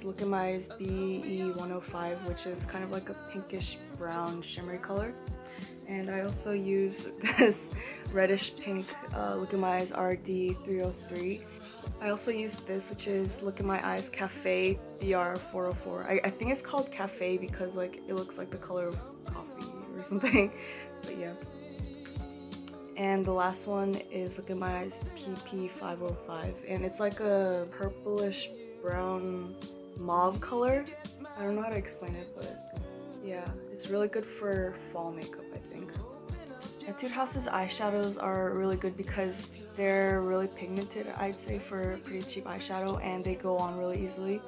Look at My Eyes BE105, which is kind of like a pinkish brown shimmery color. And I also use this reddish pink Look at My Eyes RD303. I also use this, which is Look at My Eyes Cafe BR404. I think it's called Cafe because like it looks like the color of coffee or something, but yeah. And the last one is Look at My Eyes PP505, and it's like a purplish brown mauve color. I don't know how to explain it, but yeah, it's really good for fall makeup, I think. Etude House's eyeshadows are really good because they're really pigmented, I'd say, for a pretty cheap eyeshadow, and they go on really easily,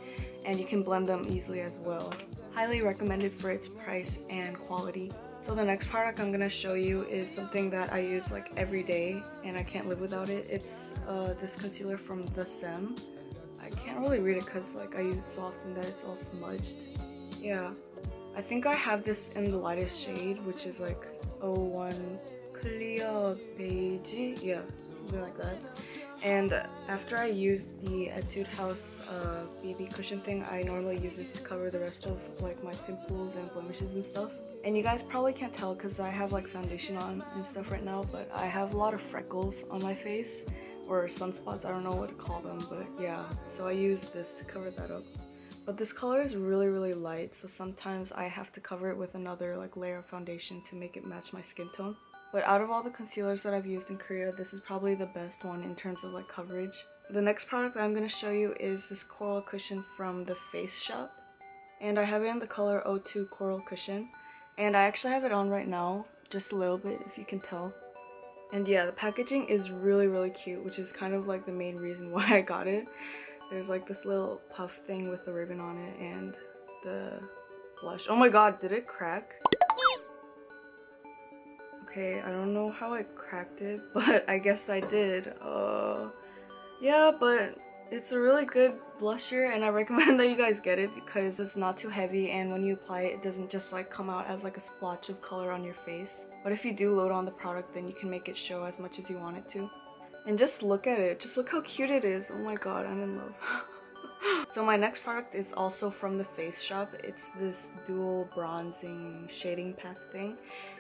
and you can blend them easily as well. Highly recommended for its price and quality. So the next product I'm gonna show you is something that I use like every day and I can't live without it. It's this concealer from The Sem. I can't really read it because like I use it so often that it's all smudged. Yeah, I think I have this in the lightest shade, which is like 01 Clear Beige. Yeah, something like that. And after I use the Etude House BB cushion thing, I normally use this to cover the rest of like my pimples and blemishes and stuff. And you guys probably can't tell because I have like foundation on and stuff right now, but I have a lot of freckles on my face, or sunspots, I don't know what to call them, but yeah. So I use this to cover that up. But this color is really light, so sometimes I have to cover it with another like layer of foundation to make it match my skin tone. But out of all the concealers that I've used in Korea, this is probably the best one in terms of like coverage. The next product that I'm going to show you is this coral cushion from the Face Shop. And I have it in the color 02 Coral Cushion. And I actually have it on right now, just a little bit if you can tell. And yeah, the packaging is really cute, which is kind of like the main reason why I got it. There's like this little puff thing with the ribbon on it and the blush. Oh my god, did it crack? Okay, I don't know how I cracked it, but I guess I did. Yeah, but it's a really good blusher and I recommend that you guys get it because it's not too heavy, and when you apply it, it doesn't just like come out as like a splotch of color on your face. But if you do load on the product, then you can make it show as much as you want it to. And just look at it. Just look how cute it is. Oh my god, I'm in love. So my next product is also from the Face Shop. It's this dual bronzing shading pack thing.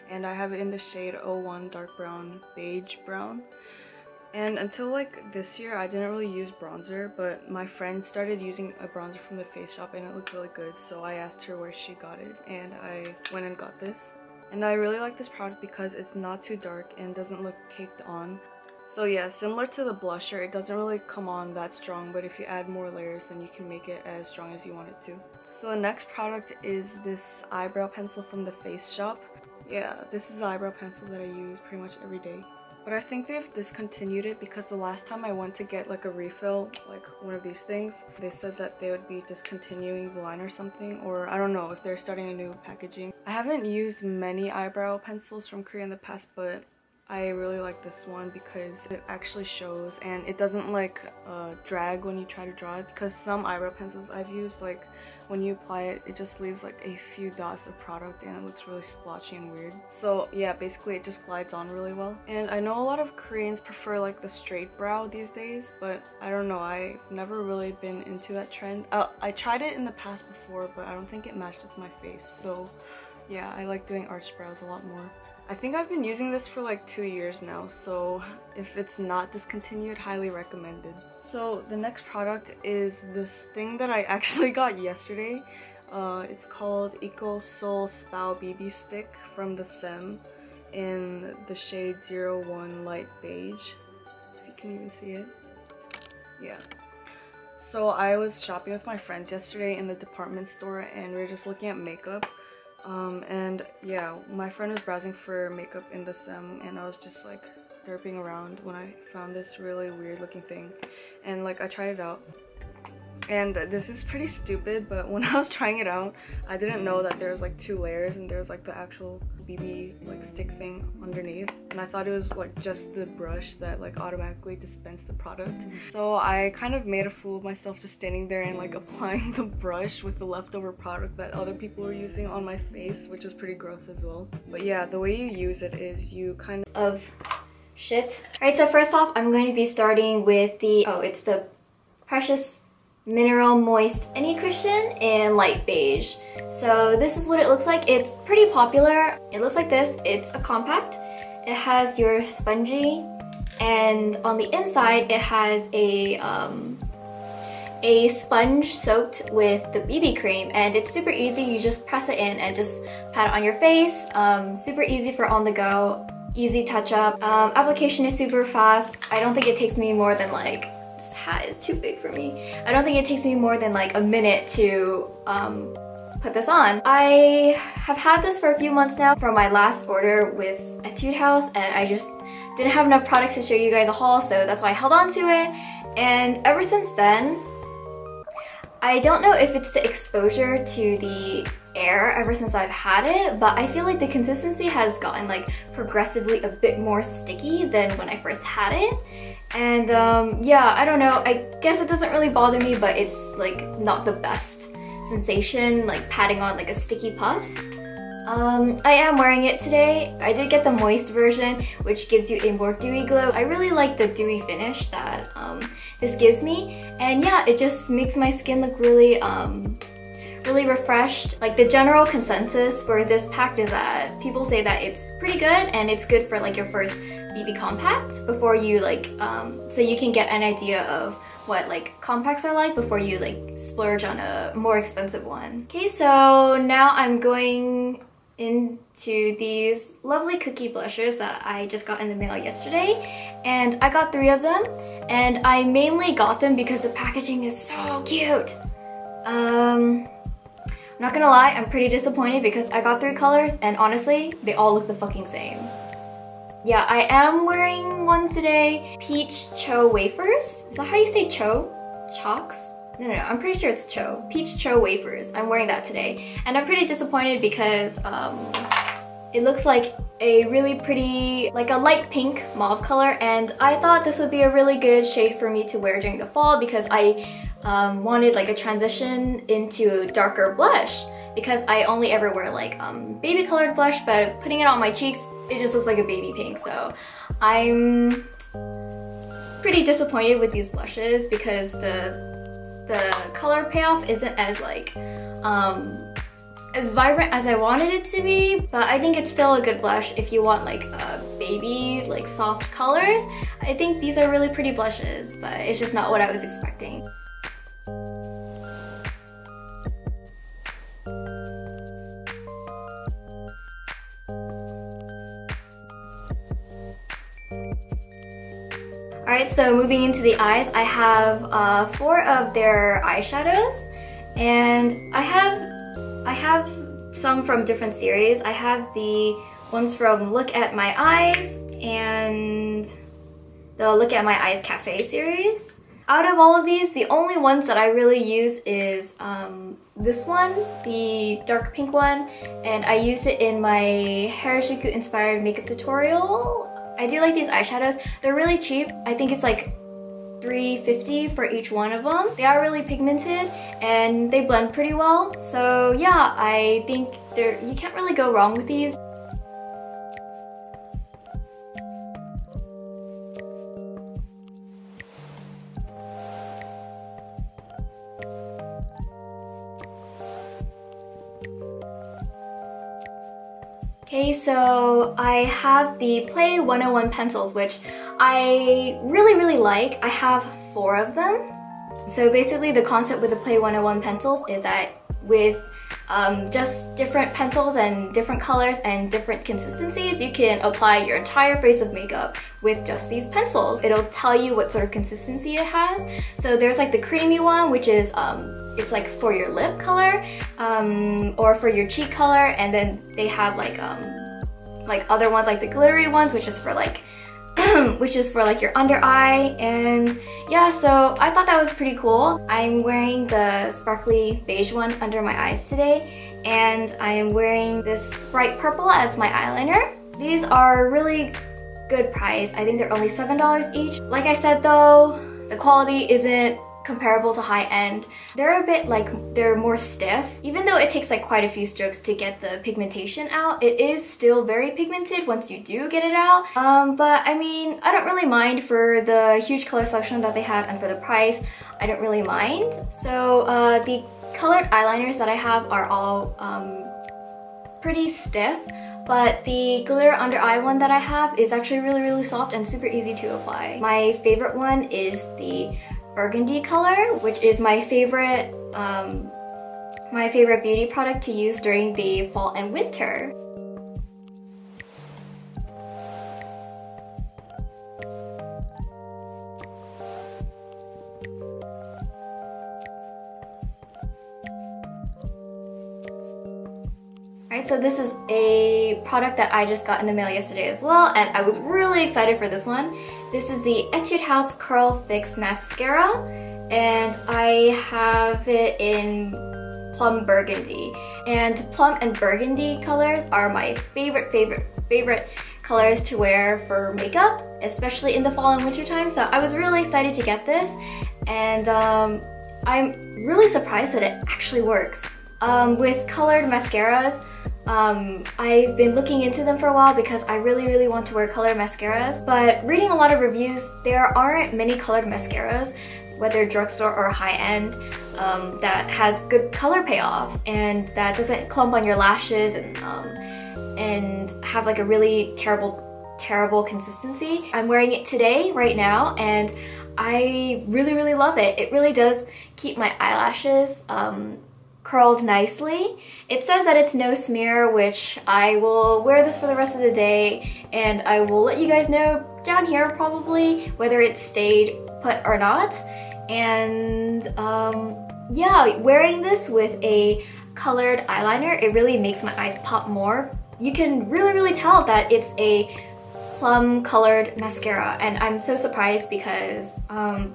And I have it in the shade 01 Dark Brown Beige Brown. And until like this year, I didn't really use bronzer, but my friend started using a bronzer from the Face Shop and it looked really good. So I asked her where she got it and I went and got this. And I really like this product because it's not too dark and doesn't look caked on. So yeah, similar to the blusher, it doesn't really come on that strong, but if you add more layers, then you can make it as strong as you want it to. So the next product is this eyebrow pencil from the Face Shop. Yeah, this is the eyebrow pencil that I use pretty much every day. But I think they've discontinued it because the last time I went to get like a refill, like one of these things, they said that they would be discontinuing the line or something, or I don't know if they're starting a new packaging. I haven't used many eyebrow pencils from Korea in the past, but I really like this one because it actually shows and it doesn't like drag when you try to draw it, because some eyebrow pencils I've used, like when you apply it, it just leaves like a few dots of product and it looks really splotchy and weird. So yeah, basically it just glides on really well. And I know a lot of Koreans prefer like the straight brow these days, but I don't know, I've never really been into that trend. I tried it in the past before, but I don't think it matched with my face. So yeah, I like doing arched brows a lot more. I think I've been using this for like 2 years now, so if it's not discontinued, highly recommended. So the next product is this thing that I actually got yesterday. It's called Eco Soul Spow BB Stick from The Sem in the shade 01 Light Beige, if you can even see it. Yeah. So I was shopping with my friends yesterday in the department store and we were just looking at makeup. And yeah, my friend was browsing for makeup in The Sem and I was just like derping around when I found this really weird looking thing, and like I tried it out. And this is pretty stupid, but when I was trying it out, I didn't know that there was like 2 layers and there's like the actual BB like stick thing underneath, and I thought it was like just the brush that like automatically dispensed the product. So I kind of made a fool of myself just standing there and like applying the brush with the leftover product that other people were using on my face, which was pretty gross as well. But yeah, the way you use it is you kind of shit. Alright, so first off, I'm going to be starting with the, it's the Precious Mineral Moist Any Cushion in light beige. So this is what it looks like. It's pretty popular. It looks like this. It's a compact. It has your spongy, and on the inside it has a sponge soaked with the BB cream, and it's super easy. You just press it in and just pat it on your face. Super easy for on the go, easy touch up. Application is super fast. I don't think it takes me more than like, this hat is too big for me. I don't think it takes me more than like a minute to put this on. I have had this for a few months now from my last order with Etude House, and I just didn't have enough products to show you guys a haul, so that's why I held on to it. And ever since then, I don't know if it's the exposure to the air ever since I've had it, but I feel like the consistency has gotten like progressively a bit more sticky than when I first had it. And yeah, I don't know, I guess it doesn't really bother me, but it's like not the best sensation, like patting on like a sticky puff. I am wearing it today. I did get the moist version, which gives you a more dewy glow. I really like the dewy finish that this gives me. And yeah, it just makes my skin look really, really refreshed. Like the general consensus for this pack is that people say that it's pretty good and it's good for like your first BB compact before you like, so you can get an idea of what like compacts are like before you like splurge on a more expensive one. Okay, so now I'm going into these lovely cookie blushes that I just got in the mail yesterday, and I got 3 of them, and I mainly got them because the packaging is so cute. I'm not gonna lie, I'm pretty disappointed because I got 3 colors and honestly, they all look the fucking same. Yeah, I am wearing one today, Peach Cho Wafers. Is that how you say Cho? Chalks? No, I'm pretty sure it's Cho. Peach Cho Wafers. I'm wearing that today. And I'm pretty disappointed because it looks like a really pretty, like a light pink mauve color, and I thought this would be a really good shade for me to wear during the fall because I wanted like a transition into a darker blush because I only ever wear like baby colored blush, but putting it on my cheeks, it just looks like a baby pink. So I'm pretty disappointed with these blushes because the color payoff isn't as like as vibrant as I wanted it to be, but I think it's still a good blush if you want like baby like soft colors. I think these are really pretty blushes, but it's just not what I was expecting. Alright, so moving into the eyes, I have 4 of their eyeshadows, and I have some from different series. I have the ones from Look at My Eyes and the Look at My Eyes Cafe series. Out of all of these, the only ones that I really use is this one, the dark pink one, and I use it in my Harajuku inspired makeup tutorial. I do like these eyeshadows. They're really cheap. I think it's like $3.50 for each one of them. They are really pigmented and they blend pretty well. So yeah, I think you can't really go wrong with these. Okay, so I have the Play 101 pencils, which I really like. I have 4 of them. So basically the concept with the Play 101 pencils is that with just different pencils and different colors and different consistencies, you can apply your entire face of makeup with just these pencils. It'll tell you what sort of consistency it has. So there's like the creamy one, which is it's like for your lip color or for your cheek color, and then they have like other ones like the glittery ones, which is for like your under eye. And yeah, so I thought that was pretty cool. I'm wearing the sparkly beige one under my eyes today, and I am wearing this bright purple as my eyeliner. These are really good price. I think they're only $7 each. Like I said though, the quality isn't comparable to high-end. They're a bit like, they're more stiff. Even though it takes like quite a few strokes to get the pigmentation out, it is still very pigmented once you do get it out. But I mean, I don't really mind for the huge color selection that they have, and for the price, I don't really mind. So the colored eyeliners that I have are all pretty stiff, but the glitter under eye one that I have is actually really soft and super easy to apply. My favorite one is the burgundy color, which is my favorite beauty product to use during the fall and winter. Alright, so this is a product that I just got in the mail yesterday as well, and I was really excited for this one. This is the Etude House Curl Fix Mascara, and I have it in Plum Burgundy. And plum and burgundy colors are my favorite colors to wear for makeup, especially in the fall and winter time. So I was really excited to get this, and I'm really surprised that it actually works. With colored mascaras, I've been looking into them for a while because I really want to wear colored mascaras, but reading a lot of reviews, there aren't many colored mascaras, whether drugstore or high-end, that has good color payoff and that doesn't clump on your lashes and have like a really terrible consistency. I'm wearing it today, right now, and I really love it. It really does keep my eyelashes curled nicely. It says that it's no smear, which I will wear this for the rest of the day, and I will let you guys know down here probably whether it stayed put or not. And yeah, wearing this with a colored eyeliner, it really makes my eyes pop more. You can really tell that it's a plum colored mascara, and I'm so surprised because I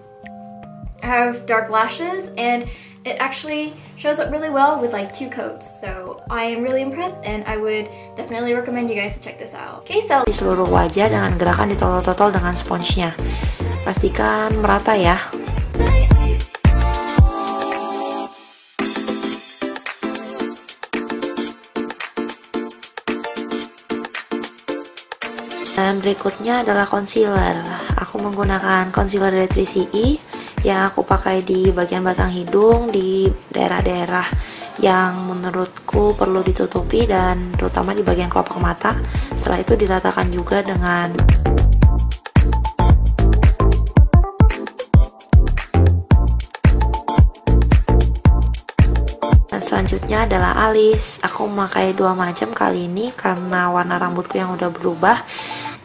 have dark lashes and it actually shows up really well with like 2 coats. So I am really impressed, and I would definitely recommend you guys to check this out. Okay, so di seluruh wajah dengan gerakan ditotol-totol dengan sponsnya. Pastikan merata ya. Dan berikutnya adalah concealer. Aku menggunakan concealer dari 3CE yang aku pakai di bagian batang hidung, di daerah-daerah yang menurutku perlu ditutupi, dan terutama di bagian kelopak mata. Setelah itu diratakan juga dengan selanjutnya adalah alis. Aku memakai 2 macam kali ini karena warna rambutku yang udah berubah.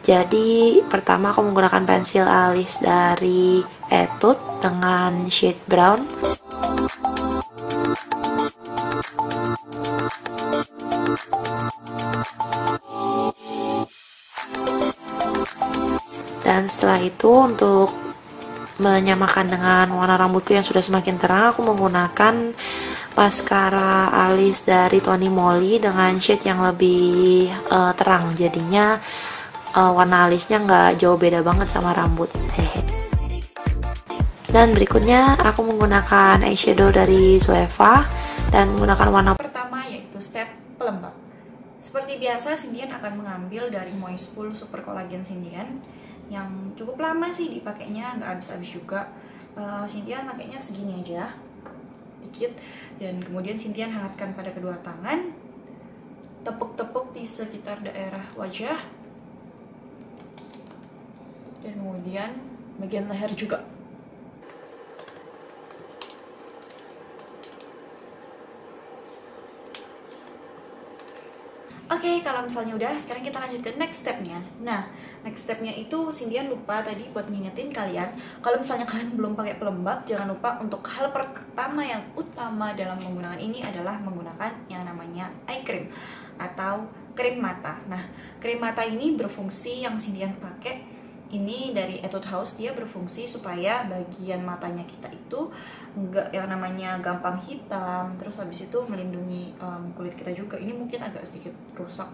Jadi pertama aku menggunakan pensil alis dari Etude dengan shade brown. Dan setelah itu, untuk menyamakan dengan warna rambutku yang sudah semakin terang, aku menggunakan maskara alis dari Tony Moly dengan shade yang lebih terang. Jadinya warna alisnya nggak jauh beda banget sama rambut. Dan berikutnya aku menggunakan eyeshadow dari Zoeva dan menggunakan warna pertama, yaitu step pelembab. Seperti biasa, Sintian akan mengambil dari Moistfull Super Collagen Sintian yang cukup lama sih dipakainya, nggak habis-habis juga. Sintian pakainya segini aja, dikit, dan kemudian Sintian hangatkan pada kedua tangan, tepuk-tepuk di sekitar daerah wajah, dan kemudian bagian leher juga. Oke, kalau misalnya udah, sekarang kita lanjut ke next stepnya. Nah, next stepnya itu Sintian lupa tadi buat ngingetin kalian, kalau misalnya kalian belum pakai pelembab, jangan lupa untuk hal pertama yang utama dalam menggunakan ini adalah menggunakan yang namanya eye cream atau krim mata. Nah, krim mata ini berfungsi, yang Sintian pakai ini dari Etude House, dia berfungsi supaya bagian matanya kita itu enggak yang namanya gampang hitam, terus habis itu melindungi kulit kita juga. Ini mungkin agak sedikit rusak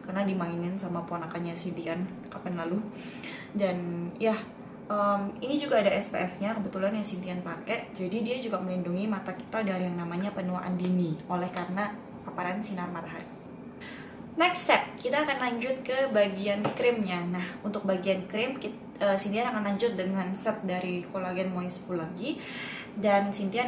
karena dimainin sama ponakannya Sintian kapan lalu. Dan ya, Ini juga ada SPF-nya kebetulan yang Cynthia pakai, jadi dia juga melindungi mata kita dari yang namanya penuaan dini oleh karena paparan sinar matahari. Next step, kita akan lanjut ke bagian krimnya. Nah, untuk bagian krim, Cynthia akan lanjut dengan set dari Collagen Moist Full lagi. Dan Cynthia,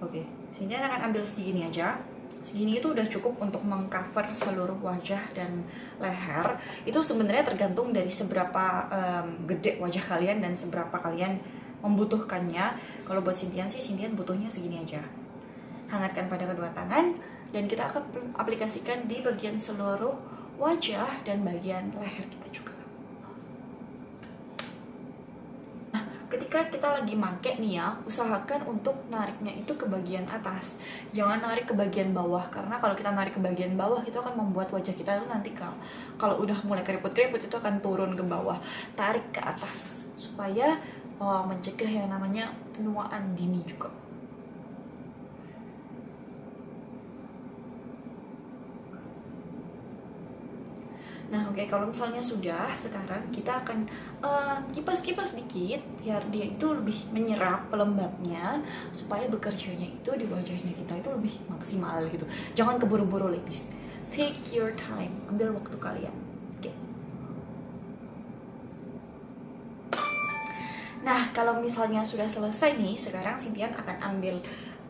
Oke, Cynthia akan ambil segini aja. Segini itu udah cukup untuk mengcover seluruh wajah dan leher. Itu sebenarnya tergantung dari seberapa gede wajah kalian dan seberapa kalian membutuhkannya. Kalau buat Cynthia sih, Cynthia butuhnya segini aja. Hangatkan pada kedua tangan dan kita akan aplikasikan di bagian seluruh wajah dan bagian leher kita juga. Nah, ketika kita lagi make nih ya, usahakan untuk nariknya itu ke bagian atas, jangan narik ke bagian bawah, karena kalau kita narik ke bagian bawah itu akan membuat wajah kita itu nanti kalau udah mulai keriput-keriput itu akan turun ke bawah. Tarik ke atas supaya mencegah yang namanya penuaan dini juga. Nah, oke, kalau misalnya sudah, sekarang kita akan kipas-kipas dikit biar dia itu lebih menyerap pelembabnya, supaya bekerjanya itu di wajahnya kita itu lebih maksimal gitu. Jangan keburu-buru ladies. Take your time, ambil waktu kalian. Oke. Nah, kalau misalnya sudah selesai nih, sekarang Cynthia akan ambil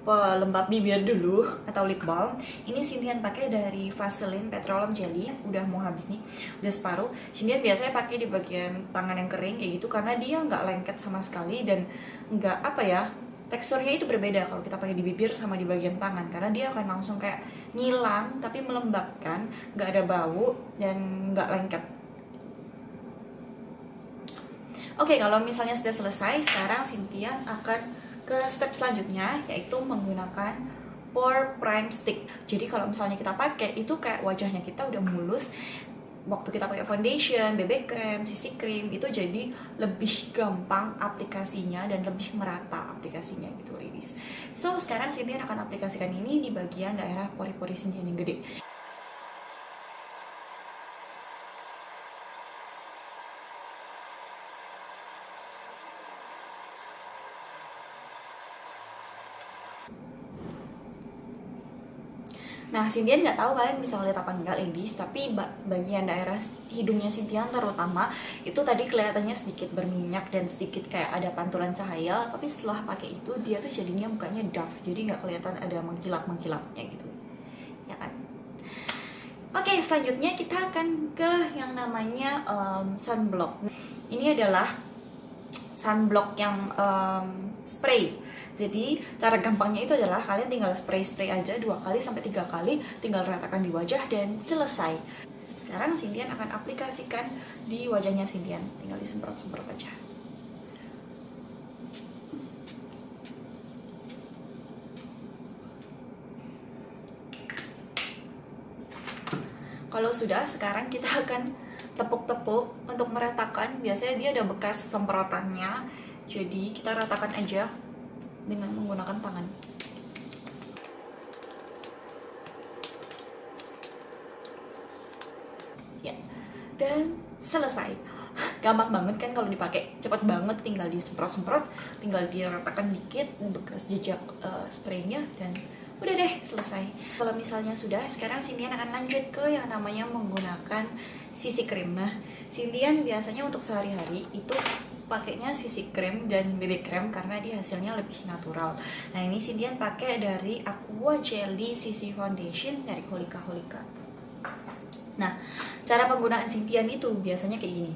pelembab bibir dulu atau lip balm. Ini Cynthia pakai dari Vaseline Petroleum Jelly, udah mau habis nih, udah separuh. Cynthia biasanya pakai di bagian tangan yang kering kayak gitu karena dia nggak lengket sama sekali dan nggak teksturnya itu berbeda kalau kita pakai di bibir sama di bagian tangan, karena dia akan langsung kayak ngilang tapi melembabkan, nggak ada bau dan nggak lengket. Oke, kalau misalnya sudah selesai, sekarang Cynthia akan ke step selanjutnya, yaitu menggunakan Pore Prime Stick. Jadi kalau misalnya kita pakai itu kayak wajahnya kita udah mulus. Waktu kita pakai foundation, BB cream, CC cream itu jadi lebih gampang aplikasinya dan lebih merata aplikasinya gitu ladies. So sekarang Cynthia akan aplikasikan ini di bagian daerah pori-pori Cynthia yang gede. Nah, Cynthia nggak tahu kalian bisa ngeliat apa enggak ladies, tapi bagian daerah hidungnya Cynthia terutama itu tadi kelihatannya sedikit berminyak dan sedikit kayak ada pantulan cahaya, tapi setelah pakai itu dia tuh jadinya mukanya doff, jadi nggak kelihatan ada mengkilap-mengkilapnya gitu, ya kan? Oke, selanjutnya kita akan ke yang namanya sunblock. Ini adalah sunblock yang spray. Jadi cara gampangnya itu adalah kalian tinggal spray aja 2 kali sampai 3 kali, tinggal ratakan di wajah dan selesai. Sekarang Cynthia akan aplikasikan di wajahnya Cynthia, tinggal disemprot-semprot aja. Kalau sudah, sekarang kita akan tepuk-tepuk untuk meratakan. Biasanya dia ada bekas semprotannya, jadi kita ratakan aja dengan menggunakan tangan. Ya, dan selesai. Gampang banget kan kalau dipakai, cepat banget, tinggal disemprot-semprot, tinggal diratakan dikit bekas jejak spraynya dan udah deh selesai. Kalau misalnya sudah, sekarang Cynthia akan lanjut ke yang namanya menggunakan CC cream. Nah, Cynthia biasanya untuk sehari-hari itu pakainya CC cream dan BB cream karena dia hasilnya lebih natural. Nah, ini Cynthia pakai dari Aqua Jelly CC Foundation dari Holika. Nah, cara penggunaan Cynthia itu biasanya kayak gini.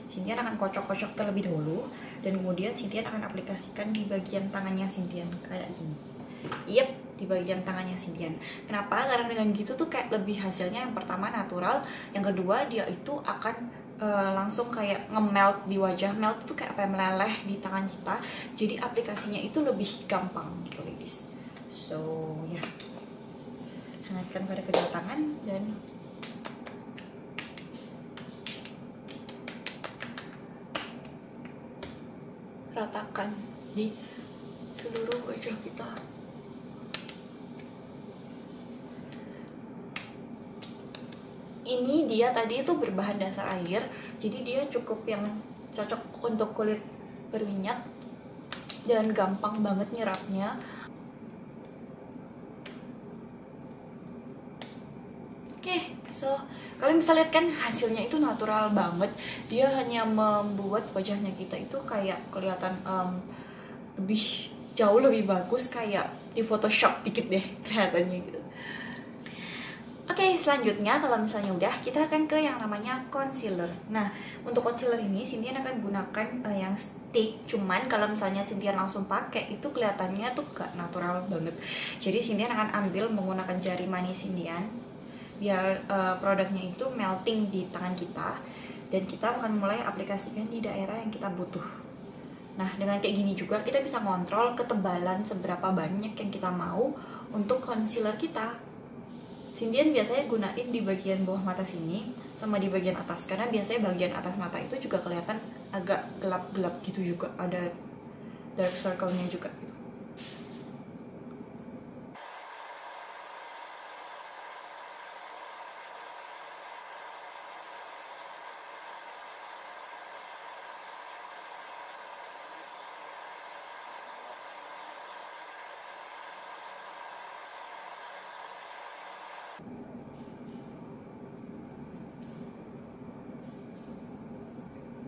Cynthia akan kocok-kocok terlebih dahulu dan kemudian Cynthia akan aplikasikan di bagian tangannya Cynthia kayak gini. Yep, di bagian tangannya Cynthia. Kenapa? Karena dengan gitu tuh kayak lebih hasilnya yang pertama natural, yang kedua dia itu akan langsung kayak nge-melt di wajah. Melt itu kayak apa, meleleh di tangan kita, jadi aplikasinya itu lebih gampang gitu ladies. So ya, hangatkan pada kedua tangan dan ratakan di seluruh wajah kita. Ini dia tadi itu berbahan dasar air, jadi dia cukup yang cocok untuk kulit berminyak dan gampang banget nyerapnya. Oke, so kalian bisa lihat kan hasilnya itu natural banget. Dia hanya membuat wajahnya kita itu kayak kelihatan jauh lebih bagus, kayak di Photoshop dikit deh kelihatannya gitu. Oke, selanjutnya kalau misalnya udah, kita akan ke yang namanya concealer. Nah, untuk concealer ini Cynthia akan gunakan yang stick. Cuman kalau misalnya Cynthia langsung pakai itu kelihatannya tuh gak natural banget. Jadi Cynthia akan ambil menggunakan jari manis Cynthia biar produknya itu melting di tangan kita, dan kita akan mulai aplikasikan di daerah yang kita butuh. Nah, dengan kayak gini juga kita bisa ngontrol ketebalan seberapa banyak yang kita mau untuk concealer kita. Cynthia biasanya gunain di bagian bawah mata sini sama di bagian atas, karena biasanya bagian atas mata itu juga kelihatan agak gelap-gelap gitu, juga ada dark circle-nya juga gitu.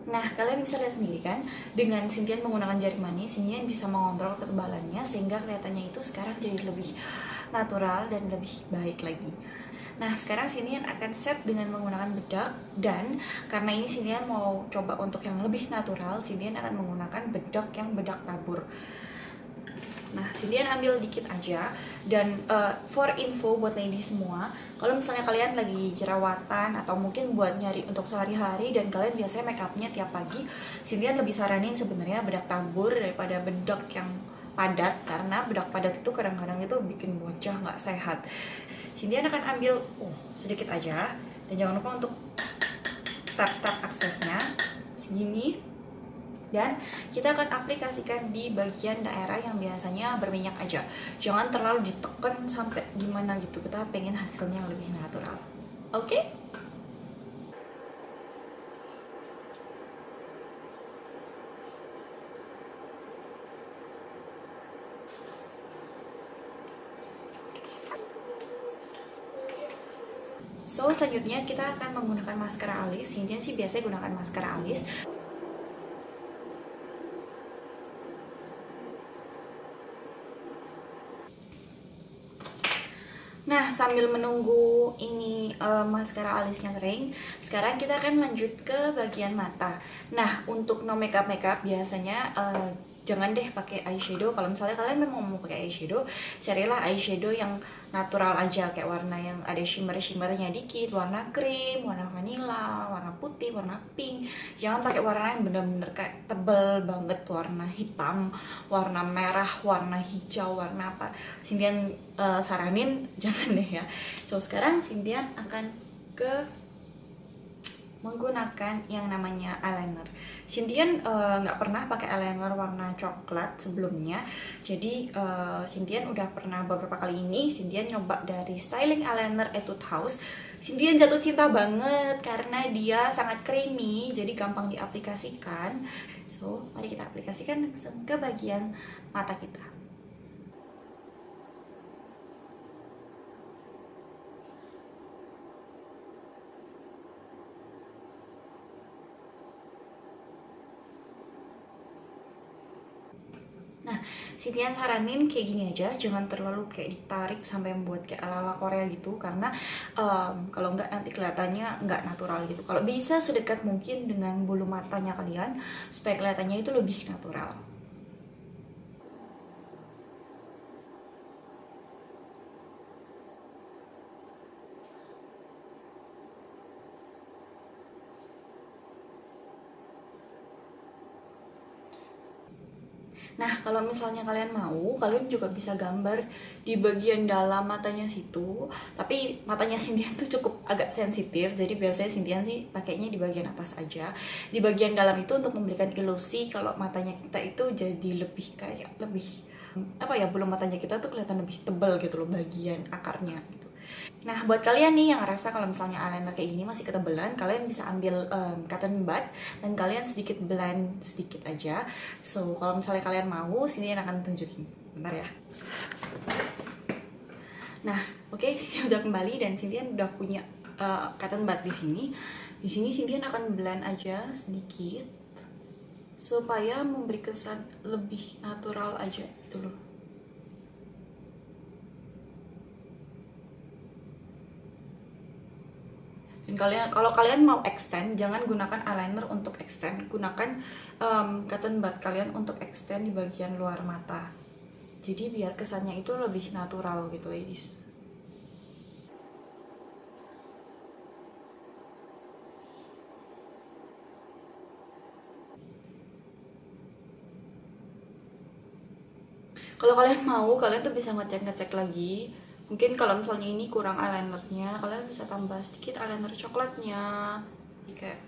Nah, kalian bisa lihat sendiri kan, dengan Cynthia menggunakan jari manis, Cynthia bisa mengontrol ketebalannya sehingga kelihatannya itu sekarang jadi lebih natural dan lebih baik lagi. Nah, sekarang Cynthia akan set dengan menggunakan bedak, dan karena ini Cynthia mau coba untuk yang lebih natural, Cynthia akan menggunakan bedak yang bedak tabur. Nah, Cynthia ambil dikit aja. Dan for info buat ladies semua, kalau misalnya kalian lagi jerawatan atau mungkin buat nyari untuk sehari-hari dan kalian biasanya make upnya tiap pagi, Cynthia lebih saranin sebenarnya bedak tabur daripada bedak yang padat, karena bedak padat itu kadang-kadang itu bikin wajah nggak sehat. Cynthia akan ambil sedikit aja, dan jangan lupa untuk tap-tap aksesnya segini. Dan kita akan aplikasikan di bagian daerah yang biasanya berminyak aja. Jangan terlalu ditekan sampai gimana gitu. Kita pengen hasilnya yang lebih natural. Oke? So, selanjutnya kita akan menggunakan maskara alis. Cynthia sih biasanya gunakan maskara alis. Nah, sambil menunggu ini maskara alisnya kering, sekarang kita akan lanjut ke bagian mata. Nah, untuk no makeup biasanya jangan deh pakai eyeshadow. Kalau misalnya kalian memang mau pakai eyeshadow, carilah eyeshadow yang natural aja, kayak warna yang ada shimmer-shimmernya dikit, warna krim, warna vanilla, warna putih, warna pink. Jangan pakai warna yang bener-bener kayak tebel banget, warna hitam, warna merah, warna hijau, warna apa. Cynthia saranin jangan deh ya. So, sekarang Cynthia akan ke menggunakan yang namanya eyeliner. Cynthia nggak pernah pakai eyeliner warna coklat sebelumnya, jadi Cynthia udah pernah beberapa kali ini Cynthia nyoba dari styling eyeliner Etude House. Cynthia jatuh cinta banget karena dia sangat creamy, jadi gampang diaplikasikan. So, mari kita aplikasikan langsung ke bagian mata kita. Nah, Cynthia saranin kayak gini aja, jangan terlalu kayak ditarik sampai membuat kayak ala-ala Korea gitu, karena kalau nggak nanti kelihatannya nggak natural gitu. Kalau bisa sedekat mungkin dengan bulu matanya kalian supaya kelihatannya itu lebih natural. Nah, kalau misalnya kalian mau, kalian juga bisa gambar di bagian dalam matanya situ. Tapi matanya Cynthia tuh cukup agak sensitif, jadi biasanya Cynthia sih pakainya di bagian atas aja. Di bagian dalam itu untuk memberikan ilusi kalau matanya kita itu jadi lebih kayak lebih apa ya, bulu matanya kita tuh kelihatan lebih tebal gitu loh, bagian akarnya gitu. Nah, buat kalian nih yang ngerasa kalau misalnya eyeliner kayak gini masih ketebelan, kalian bisa ambil cotton bud dan kalian sedikit blend sedikit aja. So, kalau misalnya kalian mau, sini yang akan tunjukin. Bentar ya. Nah, oke, Cynthia udah kembali dan Cynthia udah punya cotton bud di sini. Di sini Cynthia akan blend aja sedikit supaya memberi kesan lebih natural aja gitu loh. Dan kalau kalian mau extend, jangan gunakan eyeliner untuk extend, gunakan cotton bud kalian untuk extend di bagian luar mata. Jadi biar kesannya itu lebih natural gitu, ladies. Kalau kalian mau, kalian tuh bisa ngecek lagi. Mungkin kalau misalnya ini kurang eyelinernya, kalian bisa tambah sedikit eyeliner coklatnya. Jadi kayak,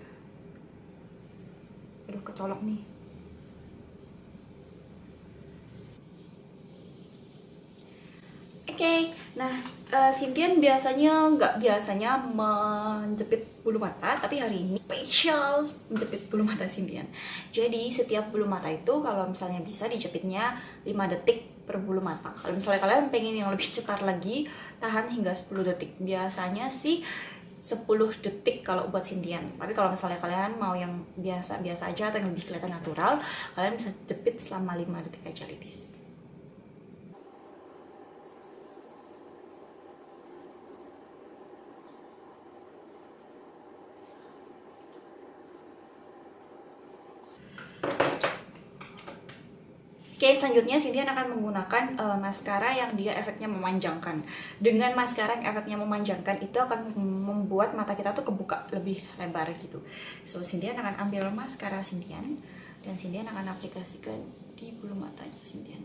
aduh kecolok nih. Oke, nah Cynthia nggak biasanya menjepit bulu mata, tapi hari ini spesial menjepit bulu mata Cynthia. Jadi setiap bulu mata itu kalau misalnya bisa dijepitnya 5 detik per bulu mata. Kalau misalnya kalian pengen yang lebih cetar lagi, tahan hingga 10 detik. Biasanya sih 10 detik kalau buat Cynthia. Tapi kalau misalnya kalian mau yang biasa-biasa aja atau yang lebih kelihatan natural, kalian bisa jepit selama 5 detik aja, ladies. Oke, selanjutnya Cynthia akan menggunakan maskara yang dia efeknya memanjangkan. Dengan maskara yang efeknya memanjangkan itu akan membuat mata kita tuh kebuka lebih lebar gitu. So, Cynthia akan ambil maskara Cynthia dan Cynthia akan aplikasikan di bulu matanya Cynthia.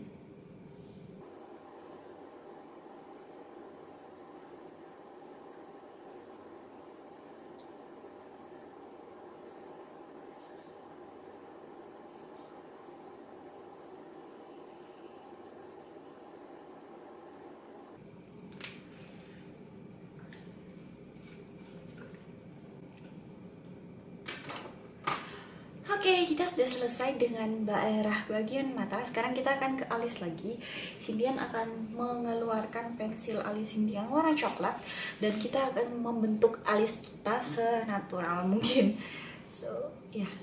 Oke, kita sudah selesai dengan daerah bagian mata. Sekarang kita akan ke alis lagi. Cynthia akan mengeluarkan pensil alis Cynthia warna coklat dan kita akan membentuk alis kita senatural mungkin. So, ya. Yeah.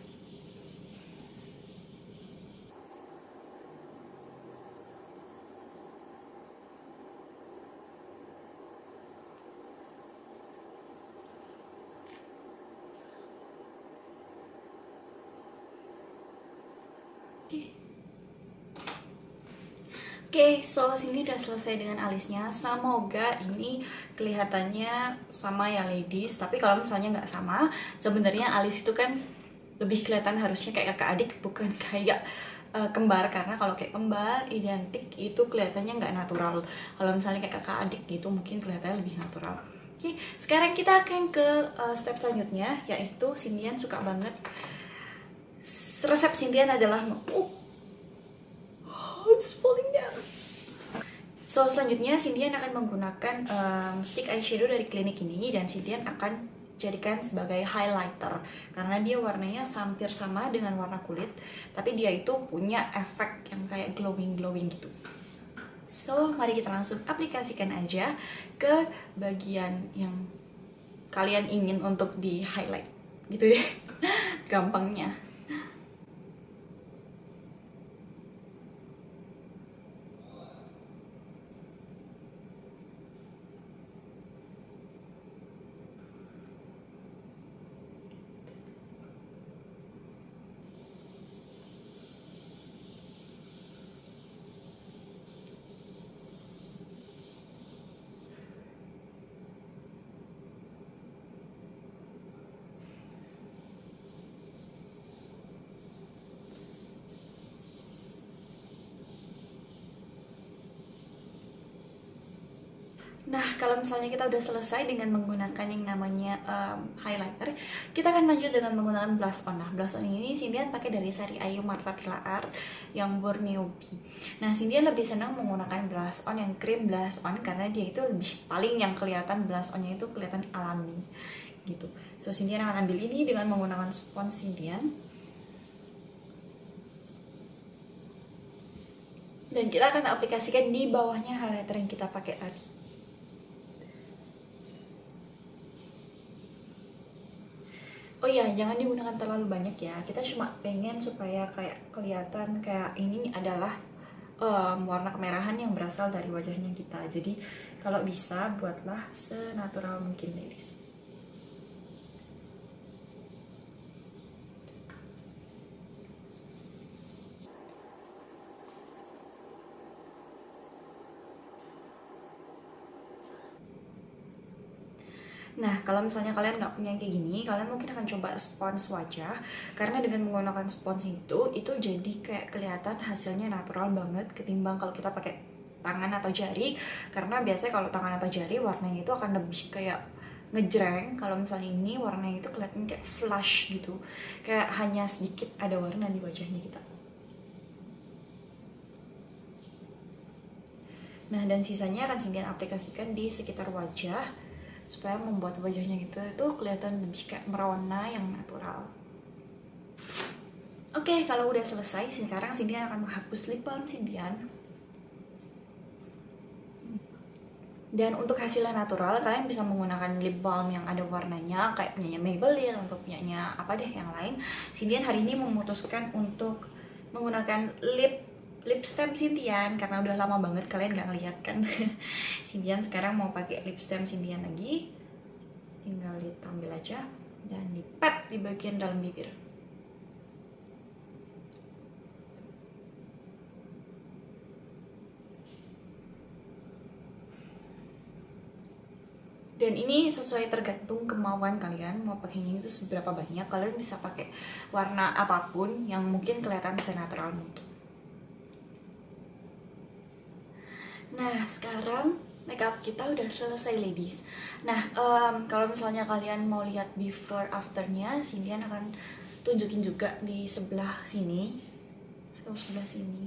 Oke, so Cindy udah selesai dengan alisnya. Semoga ini kelihatannya sama ya, ladies. Tapi kalau misalnya nggak sama, sebenarnya alis itu kan lebih kelihatan harusnya kayak kakak adik, bukan kayak kembar. Karena kalau kayak kembar identik itu kelihatannya nggak natural. Kalau misalnya kayak kakak adik gitu, mungkin kelihatannya lebih natural. Oke, sekarang kita akan ke step selanjutnya, yaitu Cynthia suka banget. Resep Cynthia adalah it's falling down. So selanjutnya Cynthia akan menggunakan stick eyeshadow dari Clinique ini dan Cynthia akan jadikan sebagai highlighter karena dia warnanya hampir sama dengan warna kulit, tapi dia itu punya efek yang kayak glowing gitu. So mari kita langsung aplikasikan aja ke bagian yang kalian ingin untuk di highlight gitu ya. Gampangnya. Nah, kalau misalnya kita udah selesai dengan menggunakan yang namanya highlighter, kita akan lanjut dengan menggunakan blush on. Nah, blush on ini Cindian pakai dari seri Ayu Marta Tilaar yang Borneo Bee. Nah, Cindian lebih senang menggunakan blush on yang cream blush on karena dia itu lebih paling yang kelihatan blush onnya itu kelihatan alami gitu. So, Cindian akan ambil ini dengan menggunakan spons Cindian. Dan kita akan aplikasikan di bawahnya highlighter yang kita pakai tadi. Oh iya, jangan digunakan terlalu banyak ya. Kita cuma pengen supaya kayak kelihatan kayak ini adalah warna kemerahan yang berasal dari wajahnya kita. Jadi kalau bisa buatlah senatural mungkin, ladies. Nah, kalau misalnya kalian nggak punya kayak gini, kalian mungkin akan coba spons wajah. Karena dengan menggunakan spons itu jadi kayak kelihatan hasilnya natural banget ketimbang kalau kita pakai tangan atau jari. Karena biasanya kalau tangan atau jari warnanya itu akan lebih kayak ngejreng. Kalau misalnya ini warnanya itu kelihatan kayak flush gitu, kayak hanya sedikit ada warna di wajahnya kita. Nah, dan sisanya akan Cindian aplikasikan di sekitar wajah supaya membuat wajahnya kita itu kelihatan lebih kayak merona yang natural. Oke, kalau udah selesai, sekarang Cindian akan menghapus lip balm Cindian. Dan untuk hasilnya natural, kalian bisa menggunakan lip balm yang ada warnanya kayak punyanya Maybelline atau punyanya apa deh yang lain. Cindian hari ini memutuskan untuk menggunakan lip stem Cindian karena udah lama banget kalian gak ngeliat kan. Cindian sekarang mau pakai lip stem Cindian lagi, tinggal ditambil aja dan dipat di bagian dalam bibir. Dan ini sesuai tergantung kemauan kalian mau pakainya itu seberapa banyak. Kalian bisa pakai warna apapun yang mungkin kelihatan senatural mungkin. Nah, sekarang makeup kita udah selesai, ladies. Nah, kalau misalnya kalian mau lihat before afternya, Cindian akan tunjukin juga di sebelah sini atau sebelah sini.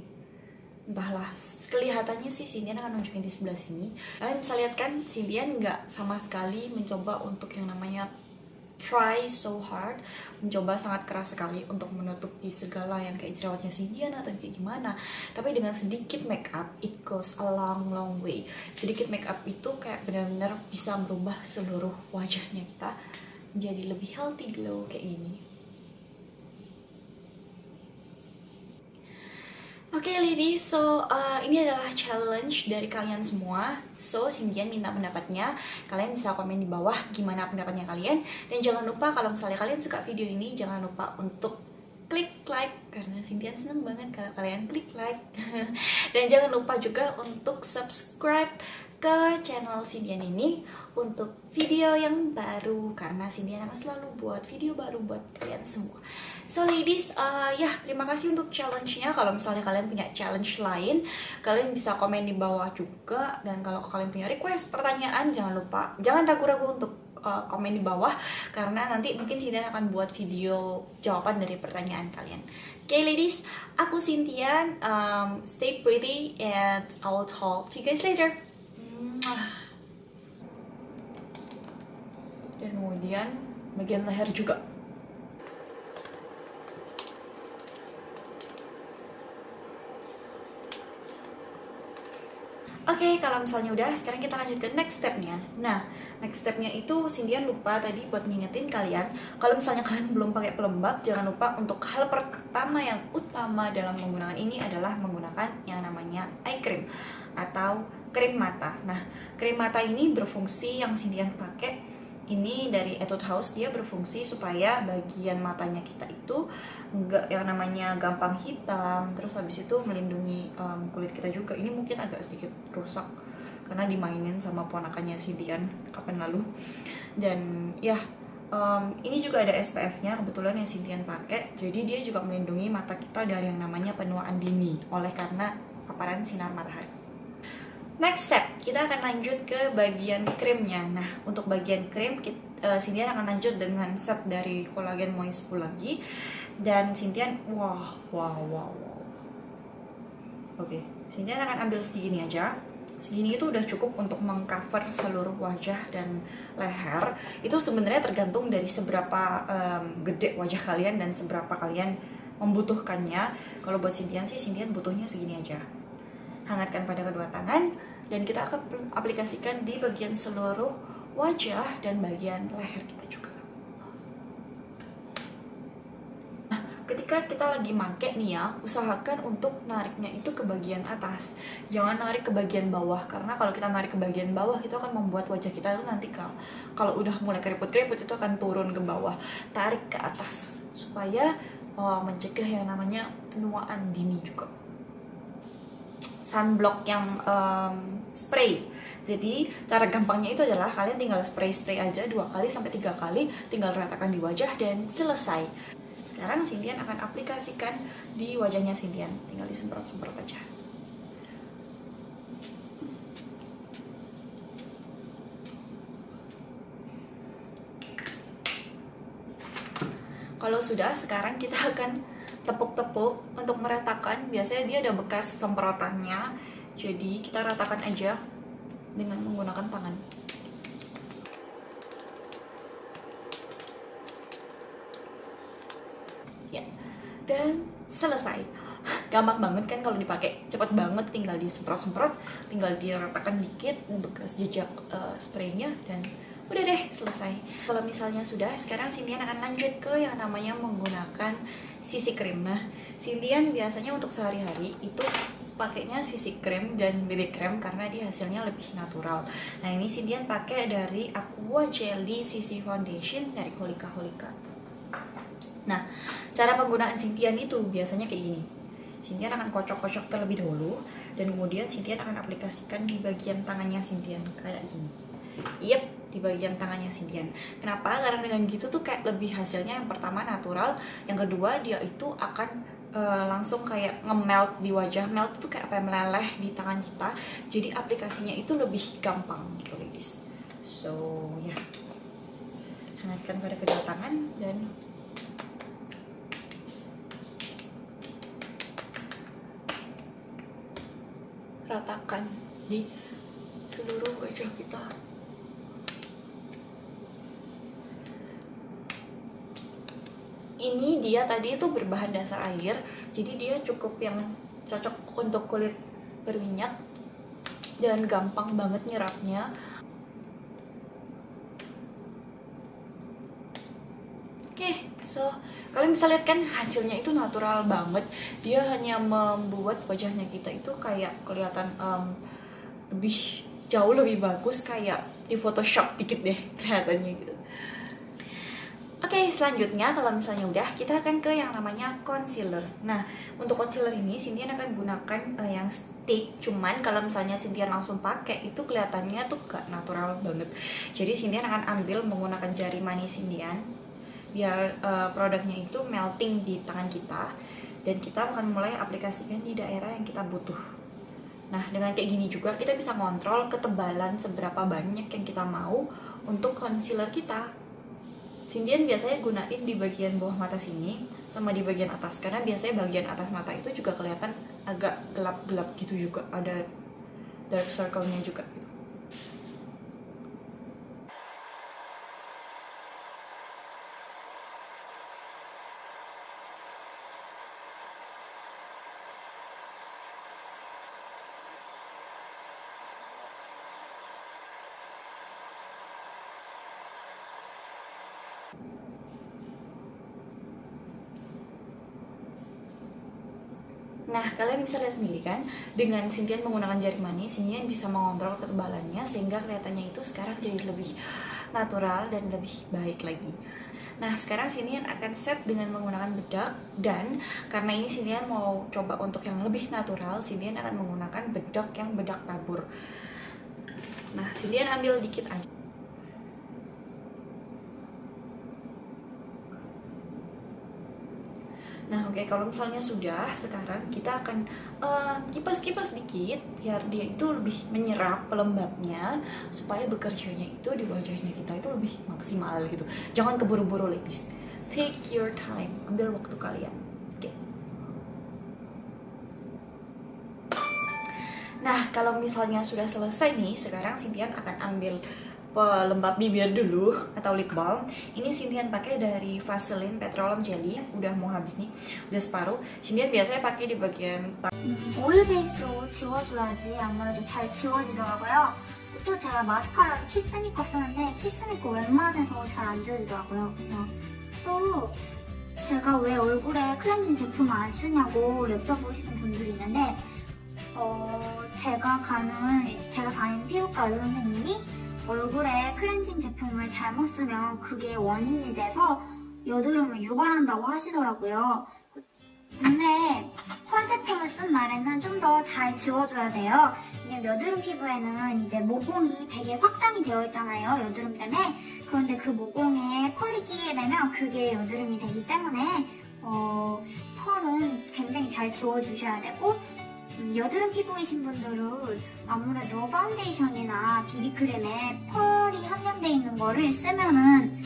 Entahlah, kelihatannya sih Cindian akan nunjukin di sebelah sini. Kalian bisa lihat kan, Cindian nggak sama sekali mencoba untuk yang namanya try so hard, mencoba sangat keras sekali untuk menutupi segala yang kayak jerawatnya Cindian atau kayak gimana. Tapi dengan sedikit makeup, it goes a long way. Sedikit makeup itu kayak benar-benar bisa merubah seluruh wajahnya kita menjadi lebih healthy glow kayak gini. Oke, ladies, so ini adalah challenge dari kalian semua. So, Cindian minta pendapatnya. Kalian bisa komen di bawah gimana pendapatnya kalian. Dan jangan lupa kalau misalnya kalian suka video ini, jangan lupa untuk klik like. Karena Cindian seneng banget kalau kalian klik like. Dan jangan lupa juga untuk subscribe ke channel Cindian ini untuk video yang baru. Karena Cindian akan selalu buat video baru buat kalian semua. So ladies, terima kasih untuk challenge-nya. Kalau misalnya kalian punya challenge lain, kalian bisa komen di bawah juga. Dan kalau kalian punya request, pertanyaan, jangan ragu-ragu untuk komen di bawah. Karena nanti mungkin Cindian akan buat video jawaban dari pertanyaan kalian. Okay ladies, aku Cindian, stay pretty and I will talk to you guys later. Dan kemudian bagian leher juga. Oke, kalau misalnya udah, sekarang kita lanjut ke next stepnya. Nah, next stepnya itu Cindian lupa tadi buat ngingetin kalian. Kalau misalnya kalian belum pakai pelembab, jangan lupa untuk hal pertama yang utama dalam menggunakan ini adalah menggunakan yang namanya eye cream atau krim mata. Nah, krim mata ini berfungsi yang Cindian pakai ini dari Etude House. Dia berfungsi supaya bagian matanya kita itu enggak yang namanya gampang hitam, terus habis itu melindungi kulit kita juga. Ini mungkin agak sedikit rusak karena dimainin sama ponakannya Cindian kapan lalu. Dan ya, ini juga ada SPF-nya kebetulan yang Cindian pakai. Jadi dia juga melindungi mata kita dari yang namanya penuaan dini oleh karena paparan sinar matahari. Next step, kita akan lanjut ke bagian krimnya. Nah, untuk bagian krim, Cynthia akan lanjut dengan set dari Collagen Moist Full lagi. Dan Cynthia, wow. Oke, Cynthia akan ambil segini aja. Segini itu udah cukup untuk mengcover seluruh wajah dan leher. Itu sebenarnya tergantung dari seberapa gede wajah kalian dan seberapa kalian membutuhkannya. Kalau buat Cynthia sih, Cynthia butuhnya segini aja. Hangatkan pada kedua tangan dan kita akan aplikasikan di bagian seluruh wajah dan bagian leher kita juga. Nah, ketika kita lagi make nih ya, usahakan untuk nariknya itu ke bagian atas, jangan narik ke bagian bawah, karena kalau kita narik ke bagian bawah itu akan membuat wajah kita itu nanti kalau udah mulai keriput-keriput itu akan turun ke bawah. Tarik ke atas supaya mencegah yang namanya penuaan dini juga. Sunblock yang spray. Jadi cara gampangnya itu adalah kalian tinggal spray aja 2 kali sampai 3 kali, tinggal ratakan di wajah dan selesai. Sekarang Cynthia akan aplikasikan di wajahnya Cynthia, tinggal disemprot-semprot aja. Kalau sudah, sekarang kita akan tepuk-tepuk untuk meratakan. Biasanya dia ada bekas semprotannya, jadi kita ratakan aja dengan menggunakan tangan. Ya, dan selesai. Gampang banget kan kalau dipakai, cepat banget, tinggal disemprot-semprot, tinggal diratakan dikit bekas jejak spraynya dan udah deh, selesai. Kalau misalnya sudah, sekarang Cynthia akan lanjut ke yang namanya menggunakan CC cream. Nah, Cynthia biasanya untuk sehari-hari itu pakainya CC cream dan BB cream karena dia hasilnya lebih natural. Nah, ini Cynthia pakai dari Aqua Jelly CC Foundation dari Holika. Nah, cara penggunaan Cynthia itu biasanya kayak gini. Cynthia akan kocok-kocok terlebih dahulu dan kemudian Cynthia akan aplikasikan di bagian tangannya Cynthia kayak gini. Yep, di bagian tangannya Cynthia. Kenapa? Karena dengan gitu tuh kayak lebih hasilnya yang pertama natural, yang kedua dia itu akan langsung kayak nge-melt di wajah. Melt itu kayak apa, meleleh di tangan kita. Jadi aplikasinya itu lebih gampang gitu, ladies. So, ya. Hangatkan pada kedua tangan dan ratakan di seluruh wajah kita. Ini dia tadi itu berbahan dasar air, jadi dia cukup yang cocok untuk kulit berminyak dan gampang banget nyerapnya. Oke, so kalian bisa lihat kan hasilnya itu natural banget. Dia hanya membuat wajahnya kita itu kayak kelihatan jauh lebih bagus, kayak di Photoshop dikit deh kelihatannya gitu. Oke, selanjutnya kalau misalnya udah, kita akan ke yang namanya concealer. Nah, untuk concealer ini Cynthia akan gunakan yang stick. Cuman kalau misalnya Cynthia langsung pakai itu kelihatannya tuh gak natural banget. Jadi Cynthia akan ambil menggunakan jari manis Cynthia biar produknya itu melting di tangan kita dan kita akan mulai aplikasikan di daerah yang kita butuh. Nah, dengan kayak gini juga kita bisa ngontrol ketebalan seberapa banyak yang kita mau untuk concealer kita. Cynthia biasanya gunain di bagian bawah mata sini sama di bagian atas, karena biasanya bagian atas mata itu juga kelihatan agak gelap-gelap gitu, juga ada dark circle-nya juga gitu. Nah, kalian bisa lihat sendiri kan, dengan Cynthia menggunakan jari manis, Cynthia bisa mengontrol ketebalannya sehingga kelihatannya itu sekarang jadi lebih natural dan lebih baik lagi. Nah, sekarang Cynthia akan set dengan menggunakan bedak, dan karena ini Cynthia mau coba untuk yang lebih natural, Cynthia akan menggunakan bedak yang bedak tabur. Nah, Cynthia ambil dikit aja. Nah oke, kalau misalnya sudah, sekarang kita akan kipas-kipas dikit biar dia itu lebih menyerap pelembabnya, supaya bekerjanya itu di wajahnya kita itu lebih maksimal gitu. Jangan keburu-buru ladies, take your time, ambil waktu kalian. Oke. Nah kalau misalnya sudah selesai nih, sekarang Cynthia akan ambil pelembab bibir dulu atau lip balm. Ini Cynthia pakai dari Vaseline Petroleum Jelly. Udah mau habis nih, udah separuh. Cynthia biasanya pakai di bagian 오일 베이스로 지워줘야지 아무래도 잘 지워지더라고요. 또 제가 마스카라를 키스미 거 쓰는데 키스미 거 웬만해서 잘 안 지워지더라고요. 그래서 또 제가 왜 얼굴에 클렌징 제품을 안 쓰냐고 여쭤보시는 분들이 있는데 제가 다니는 피부과 의사 선생님이 얼굴에 클렌징 제품을 잘못 쓰면 그게 원인이 돼서 여드름을 유발한다고 하시더라고요. 근데 펄 제품을 쓴 날에는 좀 더 잘 지워줘야 돼요. 왜냐면 여드름 피부에는 이제 모공이 되게 확장이 되어 있잖아요, 여드름 때문에. 그런데 그 모공에 펄이 끼게 되면 그게 여드름이 되기 때문에 펄은 굉장히 잘 지워주셔야 되고, 여드름 피부이신 분들은 아무래도 파운데이션이나 비비크림에 펄이 함유되어 있는 거를 쓰면은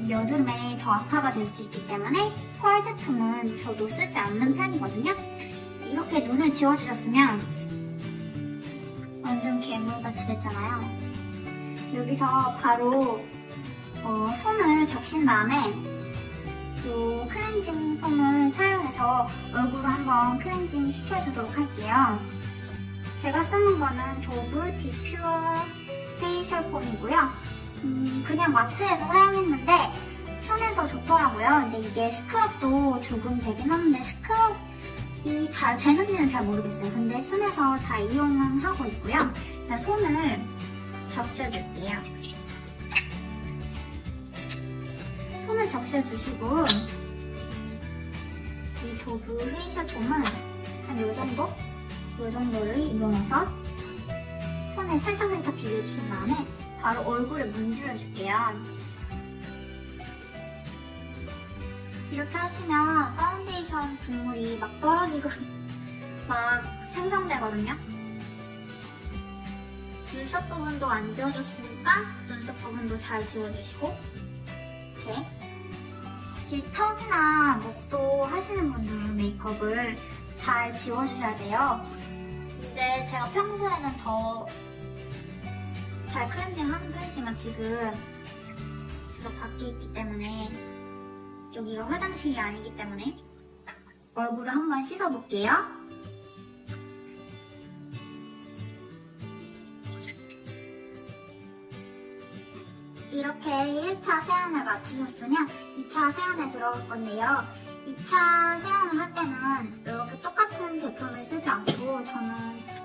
여드름에 더 악화가 될 수 있기 때문에 펄 제품은 저도 쓰지 않는 편이거든요. 이렇게 눈을 지워주셨으면 완전 괴물같이 됐잖아요. 여기서 바로 손을 적신 다음에 이 클렌징 폼을 사용해서 얼굴을 한번 클렌징 시켜주도록 할게요. 제가 쓰는 거는 도브 디퓨어 페이셜 폼이고요. 그냥 마트에서 사용했는데 순해서 좋더라고요. 근데 이게 스크럽도 조금 되긴 하는데 스크럽이 잘 되는지는 잘 모르겠어요. 근데 순해서 잘 이용은 하고 있고요. 일단 손을 적셔줄게요. 손을 적셔주시고 이 도브 페이셜 폼은 한 요 정도를 이용해서 손에 살짝살짝 비벼주신 다음에 바로 얼굴에 문질러줄게요. 이렇게 하시면 파운데이션 국물이 막 떨어지고 막 생성되거든요. 눈썹 부분도 안 지워줬으니까 눈썹 부분도 잘 지워주시고, 이렇게. 혹시 턱이나 목도 하시는 분들은 메이크업을 잘 지워주셔야 돼요. 근데 제가 평소에는 더 잘 클렌징 하는 편이지만 지금 밖에 있기 때문에 여기가 화장실이 아니기 때문에 얼굴을 한번 씻어볼게요. 이렇게 1차 세안을 마치셨으면 2차 세안에 들어갈 건데요. 2차 세안을 할 때는 이렇게 똑같은 제품을 쓰지 않고 저는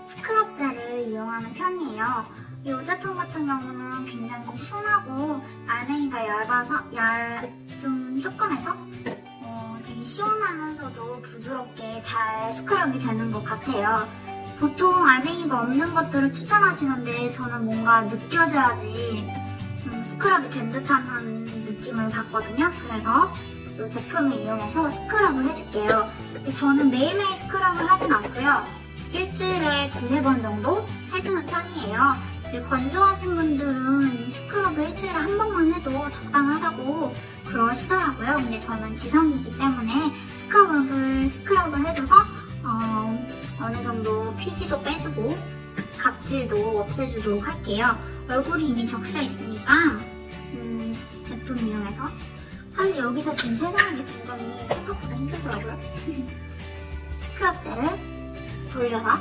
스크럽 젤을 이용하는 편이에요. 이 제품 같은 경우는 굉장히 순하고 알맹이가 얇아서 좀 조금해서 되게 시원하면서도 부드럽게 잘 스크럽이 되는 것 같아요. 보통 알맹이가 없는 것들을 추천하시는데 저는 뭔가 느껴져야지 스크럽이 된 듯한 느낌을 받거든요. 그래서 이 제품을 이용해서 스크럽을 해줄게요. 저는 매일매일 스크럽을 하진 않고요. 일주일에 2-3번 정도 해주는 편이에요. 건조하신 분들은 스크럽을 일주일에 한 번만 해도 적당하다고 그러시더라고요. 근데 저는 지성이기 때문에 스크럽을 해줘서 어느 정도 피지도 빼주고 각질도 없애주도록 할게요. 얼굴이 이미 적셔 있으니까 제품 이용해서 사실 여기서 지금 세정하는 게 굉장히 생각보다 힘들더라고요. 스크럽 젤을 돌려서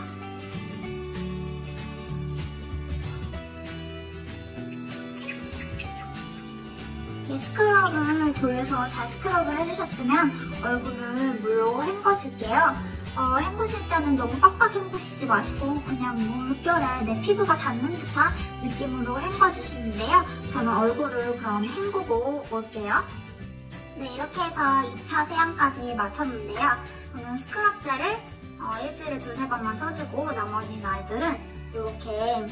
이렇게 스크럽을 돌려서 잘 스크럽을 해주셨으면 얼굴을 물로 헹궈줄게요. 헹구실 때는 너무 빡빡 헹구시지 마시고 그냥 물결에 내 피부가 닿는 듯한 느낌으로 헹궈주시는데요. 저는 얼굴을 그럼 헹구고 올게요. 네, 이렇게 해서 2차 세안까지 마쳤는데요. 저는 스크럽 젤을 일주일에 2-3번만 써주고 나머지 날들은 이렇게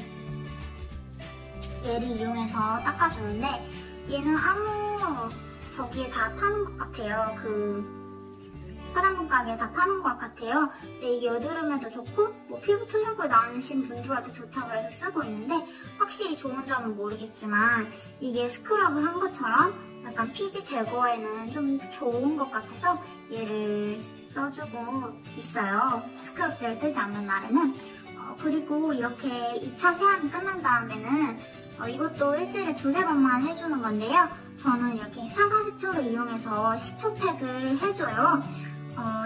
얘를 이용해서 닦아주는데 얘는 아무 저기에 다 타는 것 같아요. 화장품 가게에 다 파는 것 같아요. 근데 이게 여드름에도 좋고 뭐 피부 트러블 나으신 분들한테 좋다고 해서 쓰고 있는데 확실히 좋은 점은 모르겠지만 이게 스크럽을 한 것처럼 약간 피지 제거에는 좀 좋은 것 같아서 얘를 써주고 있어요. 스크럽 젤 쓰지 않는 날에는. 그리고 이렇게 2차 세안이 끝난 다음에는 이것도 일주일에 2-3번만 해주는 건데요. 저는 이렇게 사과 식초를 이용해서 식초팩을 해줘요.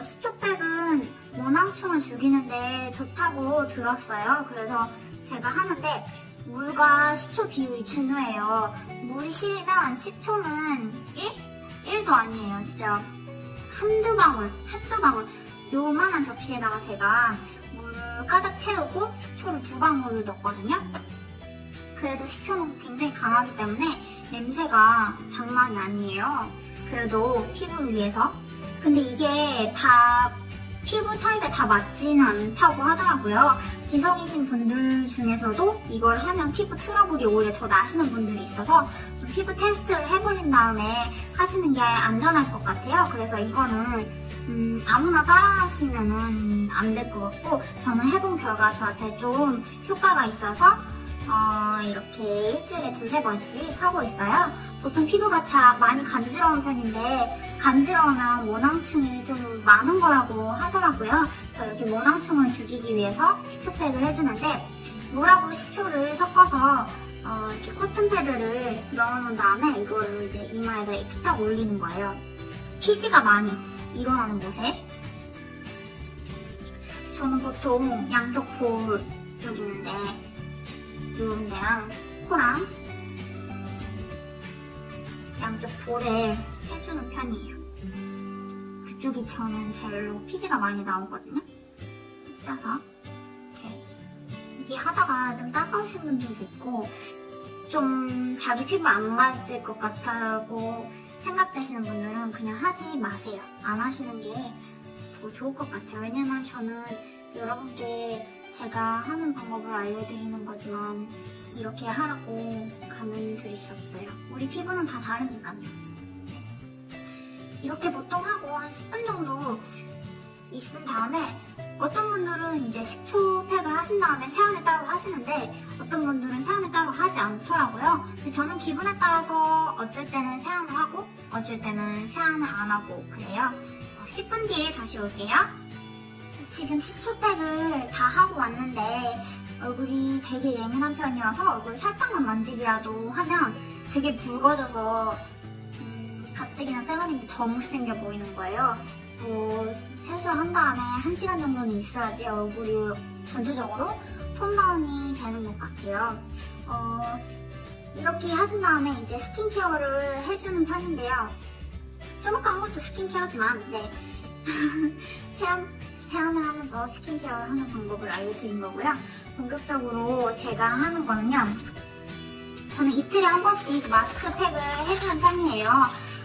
식초팩은 모낭충을 죽이는데 좋다고 들었어요. 그래서 제가 하는데 물과 식초 비율이 중요해요. 물이 실리면 식초는 1도 아니에요. 진짜 한두 방울 요만한 접시에다가 제가 물을 가득 채우고 식초를 2방울을 넣었거든요. 그래도 식초는 굉장히 강하기 때문에 냄새가 장난이 아니에요. 그래도 피부를 위해서. 근데 이게 다 피부 타입에 다 맞지는 않다고 하더라고요. 지성이신 분들 중에서도 이걸 하면 피부 트러블이 오히려 더 나시는 분들이 있어서 좀 피부 테스트를 해보신 다음에 하시는 게 안전할 것 같아요. 그래서 이거는 아무나 따라 하시면은 안 될 것 같고 저는 해본 결과 저한테 좀 효과가 있어서 이렇게 일주일에 2-3번씩 하고 있어요. 보통 피부가 많이 간지러운 편인데 간지러우면 모낭충이 좀 많은 거라고 하더라고요. 그래서 이렇게 모낭충을 죽이기 위해서 식초팩을 해주는데 물하고 식초를 섞어서 이렇게 코튼 패드를 넣어놓은 다음에 이거를 이제 이마에다 이렇게 딱 올리는 거예요. 피지가 많이 일어나는 곳에. 저는 보통 양쪽 볼 여기 있는데 이런 데랑 코랑 양쪽 볼에 해주는 편이에요. 그쪽이 저는 제일로 피지가 많이 나오거든요. 짜서 이렇게 이게 하다가 좀 따가우신 분들도 있고 좀 자기 피부 안 맞을 것 같다고 생각되시는 분들은 그냥 하지 마세요. 안 하시는 게 더 좋을 것 같아요. 왜냐면 저는 여러분께 제가 하는 방법을 알려드리는 거지만 이렇게 하라고 가면 드릴 수 없어요. 우리 피부는 다 다르니까요. 이렇게 보통 하고 한 10분 정도 있은 다음에 어떤 분들은 이제 식초팩을 하신 다음에 세안을 따로 하시는데 어떤 분들은 세안을 따로 하지 않더라고요. 근데 저는 기분에 따라서 어쩔 때는 세안을 하고 어쩔 때는 세안을 안 하고 그래요. 10분 뒤에 다시 올게요. 지금 식초팩을 다 하고 왔는데 얼굴이 되게 예민한 편이어서 얼굴 살짝만 만지기라도 하면 되게 붉어져서 가뜩이나 쌩얼인데 더 못생겨 보이는 거예요. 세수한 다음에 1시간 정도는 있어야지 얼굴이 전체적으로 톤 다운이 되는 것 같아요. 이렇게 하신 다음에 이제 스킨케어를 해주는 편인데요. 좀 아까 한 것도 스킨케어지만 네. 세안을 하면서 스킨케어를 하는 방법을 알려드린 거고요. 본격적으로 제가 하는 거는요. 저는 이틀에 한 번씩 마스크팩을 해주는 편이에요.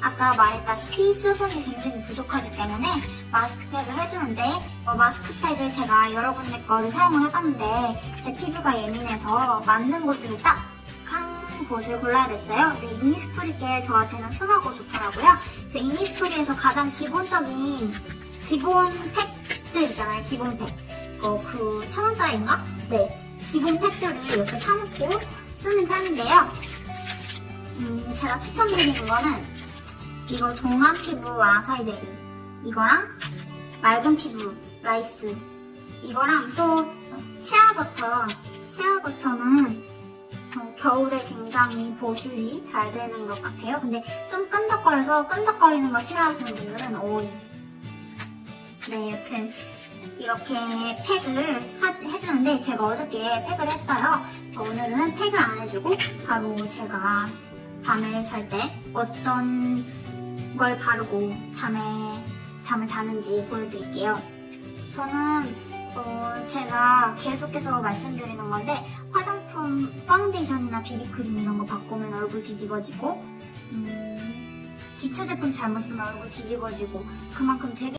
아까 말했다시피 수분이 굉장히 부족하기 때문에 마스크팩을 해주는데 마스크팩을 제가 여러 군데 거를 사용을 해봤는데 제 피부가 예민해서 맞는 곳을 딱 한 곳을 골라야 됐어요. 근데 이니스프리께 저한테는 순하고 좋더라고요. 그래서 이니스프리에서 가장 기본적인 기본 팩들 있잖아요. 기본 팩. 그 1,000원짜리인가? 네. 기본 팩들을 이렇게 사놓고 쓰는 편인데요. 제가 추천드리는 거는 이거 동안 피부 아사이베리 이거랑 맑은 피부 라이스 이거랑 또 쉐어버터는 겨울에 굉장히 보습이 잘 되는 것 같아요. 근데 좀 끈적거려서 끈적거리는 거 싫어하시는 분들은 오일. 네, 여튼 이렇게 팩을 해주는데 제가 어저께 팩을 했어요. 오늘은 팩을 안 해주고 바로 제가 밤에 잘 때 어떤 걸 바르고 잠을 자는지 보여드릴게요. 저는 제가 계속해서 말씀드리는 건데 화장품, 파운데이션이나 비비크림 이런 거 바꾸면 얼굴 뒤집어지고 기초 제품 잘못 쓰면 얼굴 뒤집어지고 그만큼 되게